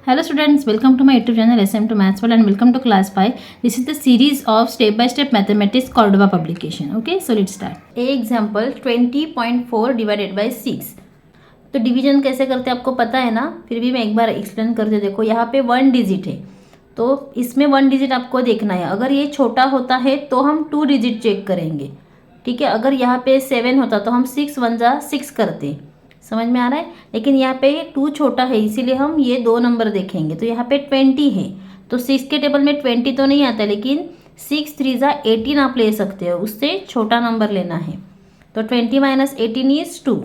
Hello students, welcome to my YouTube channel SM2 Maths World and welcome to class 5. This is the series of step by step mathematics Cordova publication. Okay, so let's start. A example 20.4 divided by 6. तो division कैसे करते हैं आपको पता है ना, फिर भी मैं एक बार एक्सप्लेन करते। देखो यहाँ पे 1 डिजिट है तो इसमें 1 डिजिट आपको देखना है। अगर ये छोटा होता है तो हम 2 डिजिट चेक करेंगे, ठीक है। अगर यहाँ पे 7 होता तो हम 6 1 जा 6 करते, समझ में आ रहा है। लेकिन यहाँ पे 2 छोटा है इसीलिए हम ये 2 नंबर देखेंगे। तो यहाँ पे 20 है तो 6 के टेबल में 20 तो नहीं आता, लेकिन 6 3 जा 18 आप ले सकते हो, उससे छोटा नंबर लेना है। तो 20 माइनस 18 इज 2।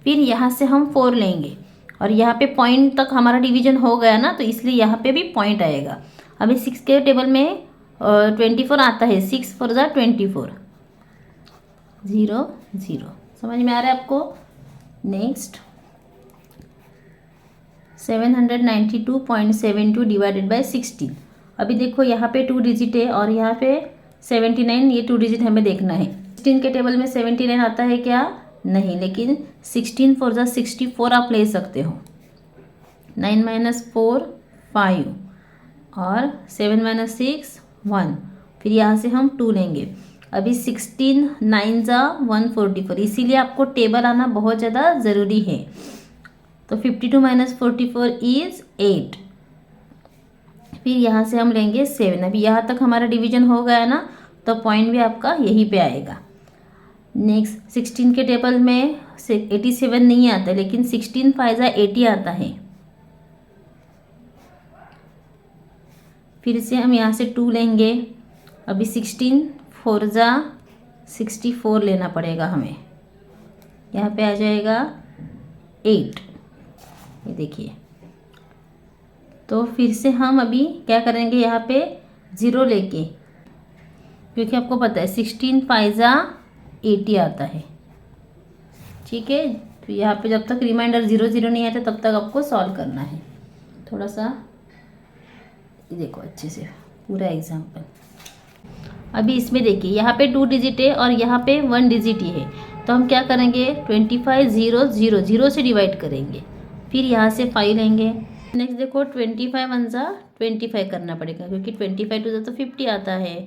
फिर यहाँ से हम 4 लेंगे और यहाँ पे पॉइंट तक हमारा डिवीजन हो गया ना, तो इसलिए यहाँ पे भी पॉइंट आएगा। अभी 6 के टेबल में 24 आता है, 6 4 जा 24, 0 0। समझ में आ रहा है आपको। Next 792.72 divided by 16। अभी देखो यहाँ पे 2 डिजिट है और यहाँ पे 79, ये 2 डिजिट हमें देखना है। 16 के टेबल में 79 आता है क्या? नहीं, लेकिन 16 4 जा 64 आप ले सकते हो। 9 माइनस 4 5 और 7 माइनस 6 1। फिर यहाँ से हम 2 लेंगे। अभी 16 9 जा 144, इसीलिए आपको टेबल आना बहुत ज़्यादा ज़रूरी है। तो 52 माइनस 44 इज 8। फिर यहाँ से हम लेंगे 7। अभी यहाँ तक हमारा डिवीजन हो गया ना, तो पॉइंट भी आपका यहीं पे आएगा। नेक्स्ट 16 के टेबल में 87 नहीं आता, लेकिन 16 5 जा 80 आता है। फिर से हम यहाँ से 2 लेंगे। अभी 16 4 जा 64 लेना पड़ेगा हमें। यहाँ पे आ जाएगा 8, ये देखिए। तो फिर से हम अभी क्या करेंगे, यहाँ पे 0 लेके, क्योंकि आपको पता है 16 5 जा 80 आता है, ठीक है। तो यहाँ पे जब तक रिमाइंडर 0 0 नहीं आता तब तक आपको सॉल्व करना है। थोड़ा सा देखो अच्छे से पूरा एग्जाम्पल। अभी इसमें देखिए यहाँ पे 2 डिजिट है और यहाँ पे 1 डिजिट ही है, तो हम क्या करेंगे 25 0 0 0 से डिवाइड करेंगे। फिर यहाँ से 5 लेंगे। नेक्स्ट देखो 25 1 जा 25 करना पड़ेगा, क्योंकि 25 2 जा तो 50 आता है,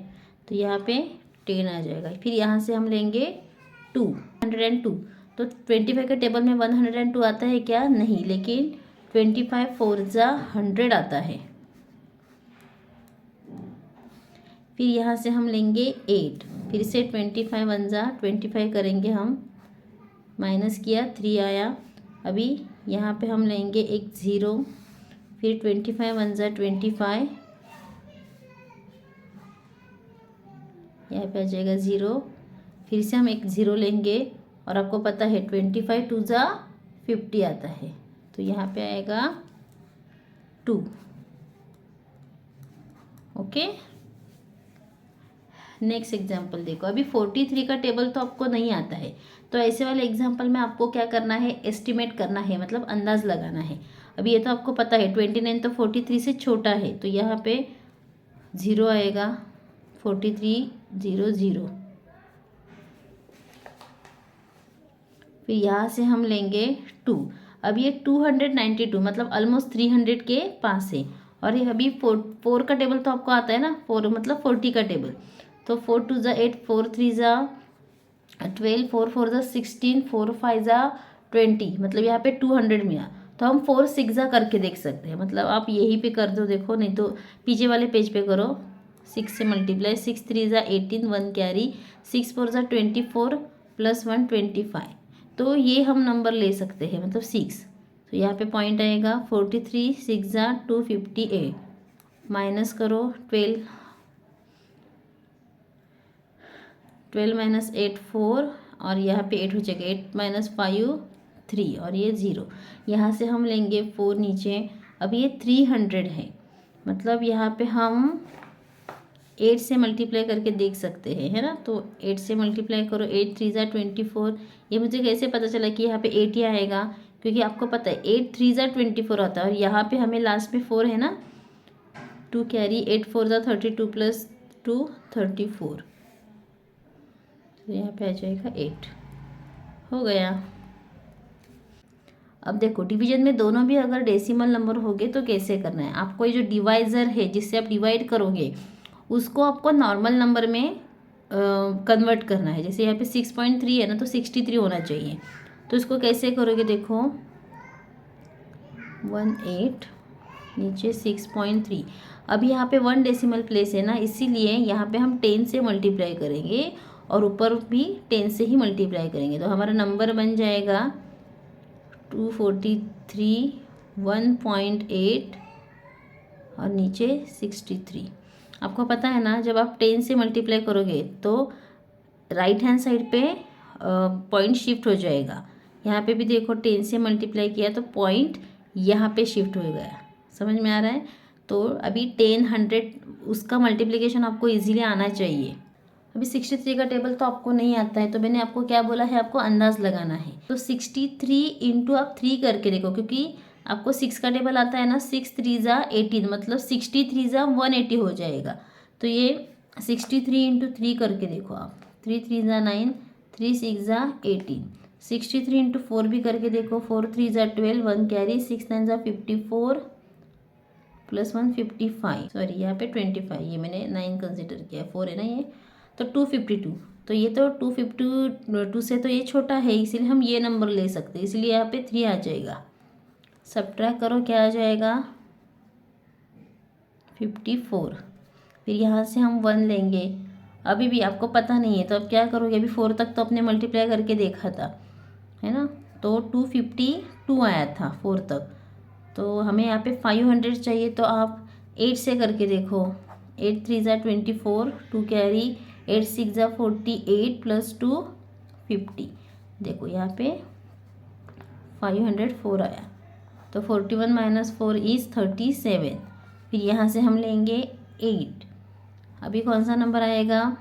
तो यहाँ पे 10 आ जाएगा। फिर यहाँ से हम लेंगे 2 102। तो 25 के टेबल में 102 आता है क्या? नहीं, लेकिन 25 4 जा 100 आता है। फिर यहाँ से हम लेंगे 8। फिर से 25 1 जा 25 करेंगे हम, माइनस किया 3 आया। अभी यहाँ पे हम लेंगे एक 0। फिर 25 1 जा 25, यहाँ पे आ जाएगा 0। फिर से हम एक 0 लेंगे और आपको पता है 25 2 जा 50 आता है, तो यहाँ पे आएगा 2। ओके, नेक्स्ट एग्जाम्पल देखो। अभी 43 का टेबल तो आपको नहीं आता है, तो ऐसे वाले एग्जाम्पल में आपको क्या करना है, एस्टिमेट करना है, मतलब अंदाज लगाना है। अभी ये तो आपको पता है 29 तो 43 से छोटा है, तो यहाँ पे 0 आएगा, 43 0 0। फिर यहाँ से हम लेंगे 2। अब ये 292 मतलब ऑलमोस्ट 300 के पास है। और ये अभी 4 का टेबल तो आपको आता है ना, 4 मतलब 40 का टेबल। तो 4 2 जा 8 4 3 जा 12 4 4 जा 16 4 5 जा 20, मतलब यहाँ पे 200 मिला। तो हम 4 6 जा करके देख सकते हैं, मतलब आप यहीं पे कर दो, देखो नहीं तो पीछे वाले पेज पे करो। 6 से मल्टीप्लाई, 6 3 जा 18 1 कैरी, 6 4 जा 24 प्लस 1 25। तो ये हम नंबर ले सकते हैं, मतलब 6। तो यहाँ पे पॉइंट आएगा 43 6 जा 258, माइनस करो 12 माइनस 8 4, और यहाँ पे 8 हो जाएगा, 8 माइनस 5 3, और ये 0। यहाँ से हम लेंगे 4 नीचे। अब ये 300 है, मतलब यहाँ पे हम 8 से मल्टीप्लाई करके देख सकते हैं, है ना। तो 8 से मल्टीप्लाई करो, 8 3 जा 24। ये मुझे कैसे पता चला कि यहाँ पे 8 ही आएगा, क्योंकि आपको पता है 8 3 जा 24 आता है, और यहाँ पे हमें लास्ट में 4 है ना, 2 कैरी, 8 4 जा 32 प्लस 2 34, तो यहाँ पे आ जाएगा 8। हो गया। अब देखो डिवीजन में दोनों भी अगर डेसिमल नंबर होंगे तो कैसे करना है आपको, ये जो डिवाइज़र है जिससे आप डिवाइड करोगे उसको आपको नॉर्मल नंबर में कन्वर्ट करना है। जैसे यहाँ पे 6.3 है ना, तो 63 होना चाहिए। तो इसको कैसे करोगे, देखो 18 नीचे 6.3। अब यहाँ पे 1 डेसिमल प्लेस है ना, इसीलिए यहाँ पे हम 10 से मल्टीप्लाई करेंगे और ऊपर भी 10 से ही मल्टीप्लाई करेंगे। तो हमारा नंबर बन जाएगा 243 1.8 और नीचे 63। आपको पता है ना, जब आप 10 से मल्टीप्लाई करोगे तो राइट हैंड साइड पे पॉइंट शिफ्ट हो जाएगा। यहाँ पे भी देखो 10 से मल्टीप्लाई किया तो पॉइंट यहाँ पे शिफ्ट हो गया। समझ में आ रहा है? तो अभी 10 100 उसका मल्टीप्लिकेशन आपको इजीली आना चाहिए। अभी 63 का टेबल तो आपको नहीं आता है, तो मैंने आपको क्या बोला है, आपको अंदाज लगाना है। तो 63 इंटू आप 3 करके देखो, क्योंकि आपको 6 का टेबल आता है ना, 6 3 ज़ा 18 मतलब 63 ज़ा 180 हो जाएगा। तो ये 63 इंटू 3 करके देखो आप, 3 3 ज़ा 9 3 6 ज़ा 18। 63 इंटू 4 भी करके देखो, 4 3 ज़ा 12 1 कैरी 6 9 ज़ा 54 प्लस 1 55, सॉरी यहाँ पे 25, ये मैंने 9 कंसिडर किया, 4 है ना ये, तो 252। तो ये तो 252 से तो ये छोटा है, इसीलिए हम ये नंबर ले सकते हैं, इसलिए यहाँ पे 3 आ जाएगा। सब्ट्रैक्ट करो, क्या आ जाएगा 54। फिर यहाँ से हम 1 लेंगे। अभी भी आपको पता नहीं है तो अब क्या करोगे, अभी 4 तक तो अपने मल्टीप्लाई करके देखा था, है ना, तो 252 आया था 4 तक। तो हमें यहाँ पे 500 चाहिए, तो आप 8 से करके देखो, 8 3 ज़ा 24 2 कैरी 8 6 ज़ा 48 प्लस 2 50। देखो यहाँ पे 504 आया, तो 41 माइनस 4 इज़ 37। फिर यहाँ से हम लेंगे 8। अभी कौन सा नंबर आएगा,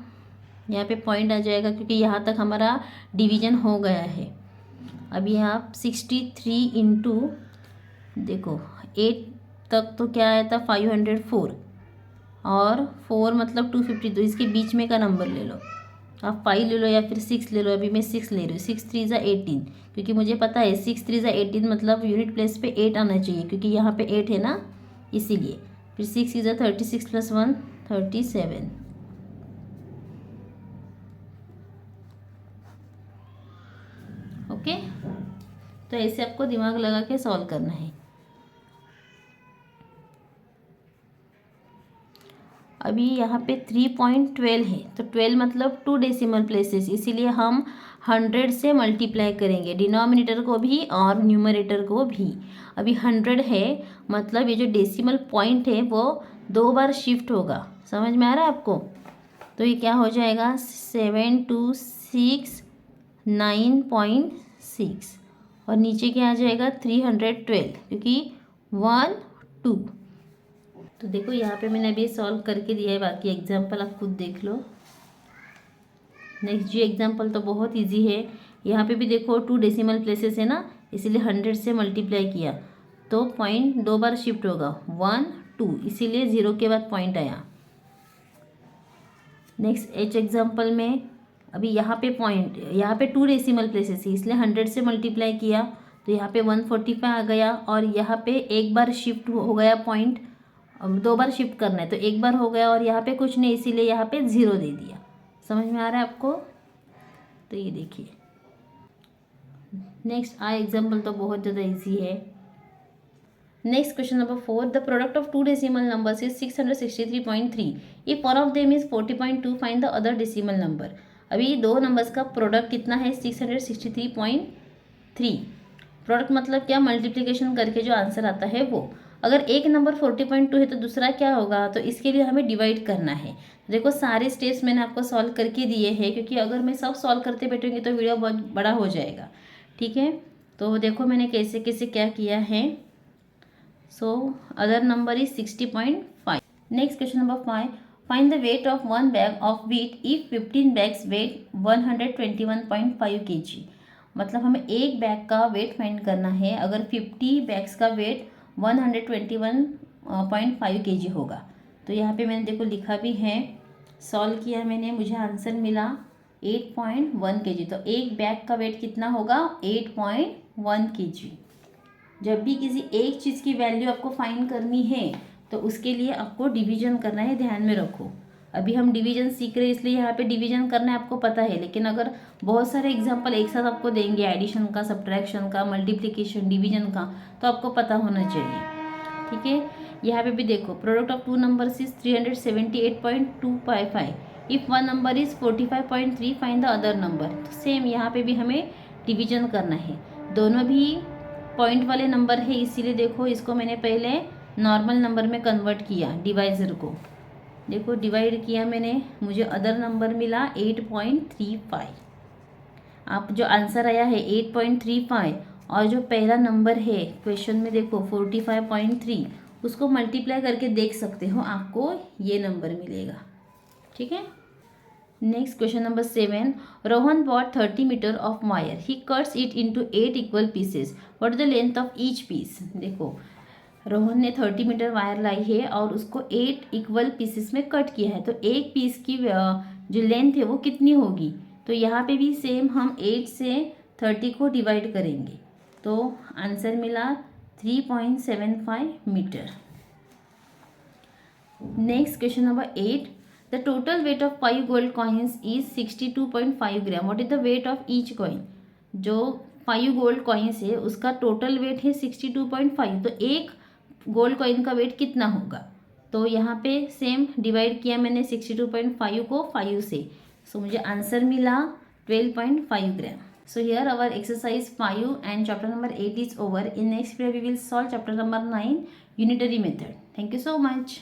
यहाँ पे पॉइंट आ जाएगा क्योंकि यहाँ तक हमारा डिवीजन हो गया है। अभी आप 63 इंटू देखो 8 तक तो क्या आया था 504 और 4 मतलब 250, तो इसके बीच में का नंबर ले लो, आप 5 ले लो या फिर 6 ले लो। अभी मैं 6 ले रही हूँ, 6 3 ज़ा 18, क्योंकि मुझे पता है 6 3 ज़ा 18 मतलब यूनिट प्लेस पे 8 आना चाहिए, क्योंकि यहाँ पे 8 है ना इसीलिए। फिर 6 ज़ा 36 प्लस 1 37। ओके, तो ऐसे आपको दिमाग लगा के सॉल्व करना है। अभी यहाँ पे 3.12 है, तो 12 मतलब 2 डेसिमल प्लेसेस, इसीलिए हम 100 से मल्टीप्लाई करेंगे, डिनोमिनेटर को भी और न्यूमरेटर को भी। अभी 100 है मतलब ये जो डेसिमल पॉइंट है वो 2 बार शिफ्ट होगा। समझ में आ रहा है आपको? तो ये क्या हो जाएगा 726 और नीचे क्या आ जाएगा 312, क्योंकि 1 2। तो देखो यहाँ पे मैंने अभी सॉल्व करके दिया है, बाकी एग्जाम्पल आप खुद देख लो। नेक्स्ट जी एग्जाम्पल तो बहुत इजी है। यहाँ पे भी देखो 2 डेसिमल प्लेसेस है ना, इसीलिए 100 से मल्टीप्लाई किया तो पॉइंट 2 बार शिफ्ट होगा 1 2, इसीलिए 0 के बाद पॉइंट आया। नेक्स्ट एच एग्जाम्पल में अभी यहाँ पे पॉइंट, यहाँ पे 2 डेसिमल प्लेसेस है, इसलिए 100 से मल्टीप्लाई किया तो यहाँ पे 145 आ गया, और यहाँ पे एक बार शिफ्ट हो गया पॉइंट, 2 बार शिफ्ट करना है तो एक बार हो गया, और यहाँ पे कुछ नहीं इसीलिए यहाँ पे 0 दे दिया। समझ में आ रहा है आपको? तो ये देखिए नेक्स्ट एग्जाम्पल तो बहुत ज़्यादा इजी है। Next question number 4, the product of 2 decimal numbers is 663.3, if one of them is 40.2 find the other decimal number. अभी 2 नंबर्स का प्रोडक्ट कितना है 663.3। प्रोडक्ट मतलब क्या, मल्टीप्लिकेशन करके जो आंसर आता है वो। अगर एक नंबर 40.2 है तो दूसरा क्या होगा, तो इसके लिए हमें डिवाइड करना है। देखो सारे स्टेप्स मैंने आपको सॉल्व करके दिए हैं, क्योंकि अगर मैं सब सॉल्व करते बैठूंगी तो वीडियो बहुत बड़ा हो जाएगा। ठीक है, तो देखो मैंने कैसे कैसे क्या किया है। So other number is 60.5। Next question number 5, find the weight of 1 bag of wheat if 15 bags weight 121.5 kg। मतलब हमें एक बैग का वेट फाइंड करना है अगर 50 बैग्स का वेट 121.5 kg होगा। तो यहाँ पे मैंने देखो लिखा भी है, सॉल्व किया मैंने, मुझे आंसर मिला 8.1 kg। तो एक बैग का वेट कितना होगा 8.1 kg। जब भी किसी एक चीज़ की वैल्यू आपको फाइंड करनी है तो उसके लिए आपको डिवीजन करना है, ध्यान में रखो। अभी हम डिवीजन सीख रहे हैं इसलिए यहाँ पे डिवीजन करना है आपको पता है, लेकिन अगर बहुत सारे एग्जांपल एक साथ आपको देंगे एडिशन का, सब्ट्रैक्शन का, मल्टीप्लिकेशन, डिवीजन का, तो आपको पता होना चाहिए। ठीक है, यहाँ पे भी देखो product of two numbers is 378.255। If one number is 45.3 find the other number. तो सेम यहाँ पे भी हमें डिवीजन करना है। दोनों भी पॉइंट वाले नंबर है, इसीलिए देखो इसको मैंने पहले नॉर्मल नंबर में कन्वर्ट किया, डिवाइजर को देखो डिवाइड किया मैंने, मुझे अदर नंबर मिला 8.35। आप जो आंसर आया है 8.35 और जो पहला नंबर है क्वेश्चन में देखो 45.3, उसको मल्टीप्लाई करके देख सकते हो, आपको ये नंबर मिलेगा। ठीक है, next question number 7। Rohan bought 30 metre of wire, he cuts it into 8 equal pieces, what is the length of each piece. देखो रोहन ने 30 मीटर वायर लाई है और उसको 8 इक्वल पीसेस में कट किया है, तो एक पीस की जो लेंथ है वो कितनी होगी। तो यहाँ पे भी सेम हम 8 से 30 को डिवाइड करेंगे, तो आंसर मिला 3.75 metre. Next question number 8। The total weight of 5 gold coins is 62.5 gram, what is the weight of each coin. जो 5 गोल्ड कॉइन्स है उसका टोटल वेट है 62.5, तो एक गोल्ड कॉइन का वेट कितना होगा। तो यहाँ पे सेम डिवाइड किया मैंने 62.5 को 5 से, सो मुझे आंसर मिला 12.5 ग्राम। So here our exercise 5 and chapter number 8 is over. In next video we will solve chapter number 9 unitary method. Thank you so much.